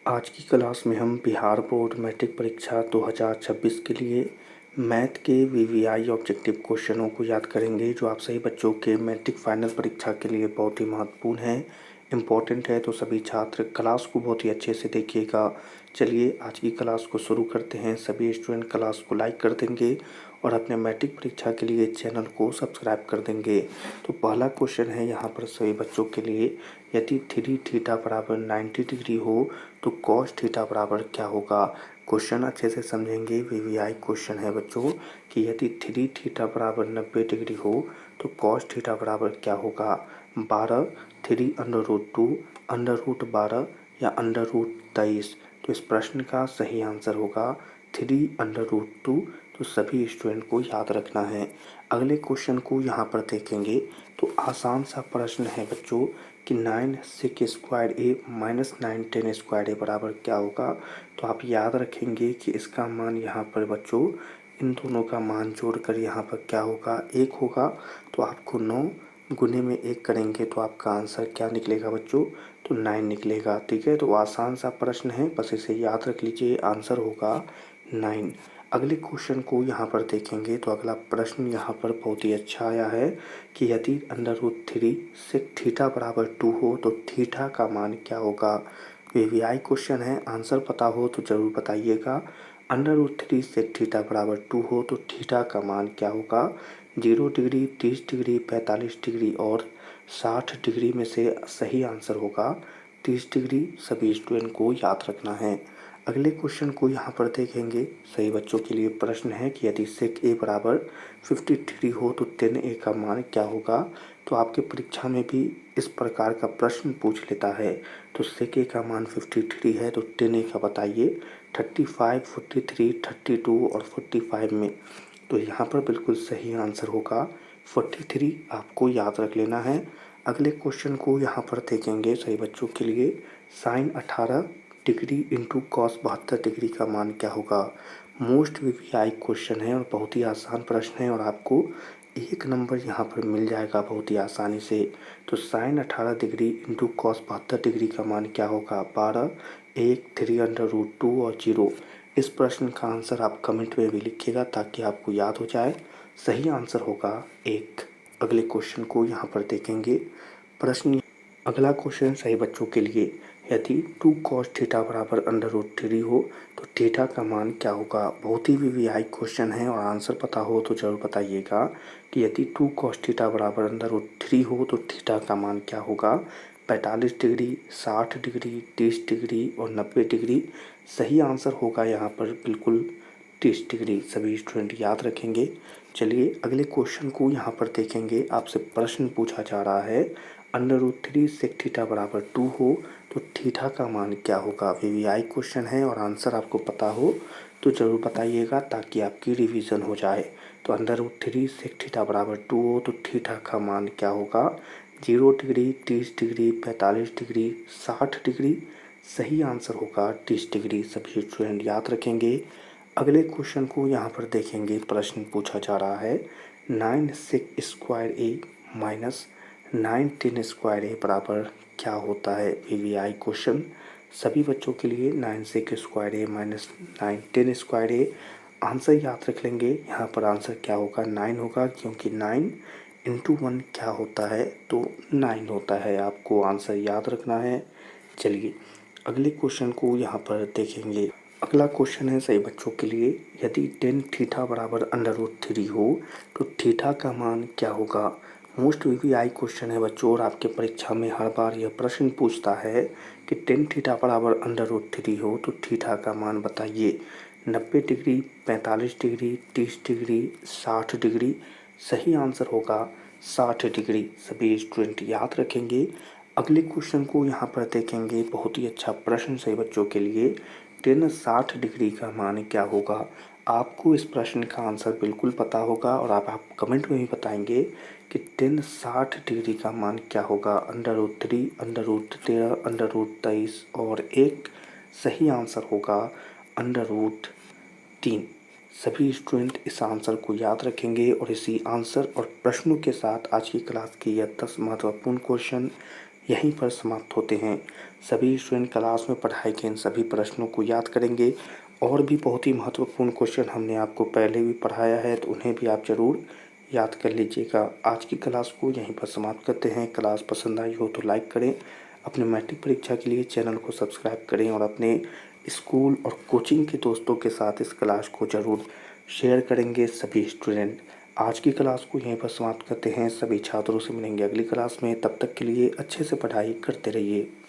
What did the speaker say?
आज की क्लास में हम बिहार बोर्ड मैट्रिक परीक्षा 2026 के लिए मैथ के वीवीआई ऑब्जेक्टिव क्वेश्चनों को याद करेंगे, जो आप सभी बच्चों के मैट्रिक फाइनल परीक्षा के लिए बहुत ही महत्वपूर्ण है, इम्पोर्टेंट है। तो सभी छात्र क्लास को बहुत ही अच्छे से देखिएगा। चलिए आज की क्लास को शुरू करते हैं। सभी स्टूडेंट क्लास को लाइक कर देंगे और अपने मैट्रिक परीक्षा के लिए चैनल को सब्सक्राइब कर देंगे। तो पहला क्वेश्चन है यहाँ पर सभी बच्चों के लिए, यदि 3 थीटा बराबर 90 डिग्री हो तो कॉस थीटा बराबर क्या होगा। क्वेश्चन अच्छे से समझेंगे। वीवीआई क्वेश्चन है बच्चों कि यदि 3 थीटा बराबर 90 डिग्री हो तो कॉस थीटा बराबर क्या होगा। 12, 3√2, √12 या √23। तो इस प्रश्न का सही आंसर होगा 3√2। तो सभी स्टूडेंट को याद रखना है। अगले क्वेश्चन को यहाँ पर देखेंगे तो आसान सा प्रश्न है बच्चों कि 9 sec स्क्वायर ए माइनस 9 10 स्क्वायर ए बराबर क्या होगा। तो आप याद रखेंगे कि इसका मान यहाँ पर बच्चों इन दोनों का मान जोड़कर यहाँ पर क्या होगा, 1 होगा। तो आपको 9 गुने में 1 करेंगे तो आपका आंसर क्या निकलेगा बच्चों, तो 9 निकलेगा। ठीक है, तो आसान सा प्रश्न है, बस इसे याद रख लीजिए, आंसर होगा 9। अगले क्वेश्चन को यहाँ पर देखेंगे तो अगला प्रश्न यहाँ पर बहुत ही अच्छा आया है कि यदि √3 सेक थीटा बराबर 2 हो तो थीटा का मान क्या होगा। वीवीआई क्वेश्चन है, आंसर पता हो तो ज़रूर बताइएगा। √3 सेक थीटा बराबर 2 हो तो थीटा का मान क्या होगा। 0 डिग्री, 30 डिग्री, 45 डिग्री और 60 डिग्री में से सही आंसर होगा 30 डिग्री। सभी स्टूडेंट को याद रखना है। अगले क्वेश्चन को यहाँ पर देखेंगे। सही बच्चों के लिए प्रश्न है कि यदि सेक ए बराबर 53 हो तो 10a का मान क्या होगा। तो आपके परीक्षा में भी इस प्रकार का प्रश्न पूछ लेता है। तो सेक ए का मान 53 है तो 10a का बताइए। 35, 43, 32 और 45 में तो यहाँ पर बिल्कुल सही आंसर होगा 43। आपको याद रख लेना है। अगले क्वेश्चन को यहाँ पर देखेंगे सही बच्चों के लिए। Sine 18 degree into cos 72 degree का मान क्या होगा। मोस्ट वीवीआई क्वेश्चन है और बहुत ही आसान प्रश्न है और आपको 1 नंबर यहाँ पर मिल जाएगा बहुत ही आसानी से। तो sine 18 degree into cos 72 degree का मान क्या होगा, 12, 1, 3√2 और 0। इस प्रश्न का आंसर आप कमेंट में भी लिखिएगा ताकि आपको याद हो जाए। सही आंसर होगा 1। अगले क्वेश्चन को यहाँ पर देखेंगे। प्रश्न अगला क्वेश्चन सही बच्चों के लिए, यदि 2 cos थीटा बराबर √3 हो तो थीटा का मान क्या होगा। बहुत ही वीवीआई क्वेश्चन है और आंसर पता हो तो ज़रूर बताइएगा कि यदि 2 cos थीटा बराबर √3 हो तो थीटा का मान क्या होगा। 45 डिग्री, 60 डिग्री, 30 डिग्री और 90 डिग्री। सही आंसर होगा यहाँ पर बिल्कुल 30 डिग्री। सभी स्टूडेंट याद रखेंगे। चलिए अगले क्वेश्चन को यहाँ पर देखेंगे। आपसे प्रश्न पूछा जा रहा है √3 सेक थीटा बराबर 2 हो तो थीटा का मान क्या होगा। वीवीआई क्वेश्चन है और आंसर आपको पता हो तो ज़रूर बताइएगा ताकि आपकी रिवीजन हो जाए। तो √3 सेक थीटा बराबर 2 हो तो थीटा का मान क्या होगा। 0 डिग्री, 30 डिग्री, 45 डिग्री, 60 डिग्री। सही आंसर होगा 30 डिग्री। सभी स्टूडेंट याद रखेंगे। अगले क्वेश्चन को यहाँ पर देखेंगे। प्रश्न पूछा जा रहा है 9 सेक स्क्वायर ए माइनस 9 10 स्क्वायर ए बराबर क्या होता है। वीवीआई क्वेश्चन सभी बच्चों के लिए। 9 सेक स्क्वायर ए माइनस 9 10 स्क्वायर ए। आंसर याद रख लेंगे। यहाँ पर आंसर क्या होगा, 9 होगा, क्योंकि 9 इंटू 1 क्या होता है, तो 9 होता है। आपको आंसर याद रखना है। चलिए अगले क्वेश्चन को यहाँ पर देखेंगे। अगला क्वेश्चन है सही बच्चों के लिए, यदि 10 थीटा बराबर √3 हो तो थीटा का मान क्या होगा। मोस्ट वीवीआई क्वेश्चन है बच्चों और आपके परीक्षा में हर बार यह प्रश्न पूछता है कि 10 थीटा बराबर √3 हो तो थीटा का मान बताइए। 90 डिग्री, 45 डिग्री, 30 डिग्री, 60 डिग्री। सही आंसर होगा 60 डिग्री। सभी स्टूडेंट याद रखेंगे। अगले क्वेश्चन को यहाँ पर देखेंगे। बहुत ही अच्छा प्रश्न सही बच्चों के लिए। 10 60 डिग्री का मान क्या होगा। आपको इस प्रश्न का आंसर बिल्कुल पता होगा और आप कमेंट में भी बताएंगे कि 10 60 डिग्री का मान क्या होगा। √3, √13, √23 और 1। सही आंसर होगा √3। सभी स्टूडेंट इस आंसर को याद रखेंगे और इसी आंसर और प्रश्नों के साथ आज की क्लास की यह 10 महत्वपूर्ण क्वेश्चन यहीं पर समाप्त होते हैं। सभी स्टूडेंट क्लास में पढ़ाए गए इन सभी प्रश्नों को याद करेंगे और भी बहुत ही महत्वपूर्ण क्वेश्चन हमने आपको पहले भी पढ़ाया है तो उन्हें भी आप ज़रूर याद कर लीजिएगा। आज की क्लास को यहीं पर समाप्त करते हैं। क्लास पसंद आई हो तो लाइक करें, अपने मैट्रिक परीक्षा के लिए चैनल को सब्सक्राइब करें और अपने स्कूल और कोचिंग के दोस्तों के साथ इस क्लास को ज़रूर शेयर करेंगे सभी स्टूडेंट। आज की क्लास को यहीं पर समाप्त करते हैं। सभी छात्रों से मिलेंगे अगली क्लास में। तब तक के लिए अच्छे से पढ़ाई करते रहिए।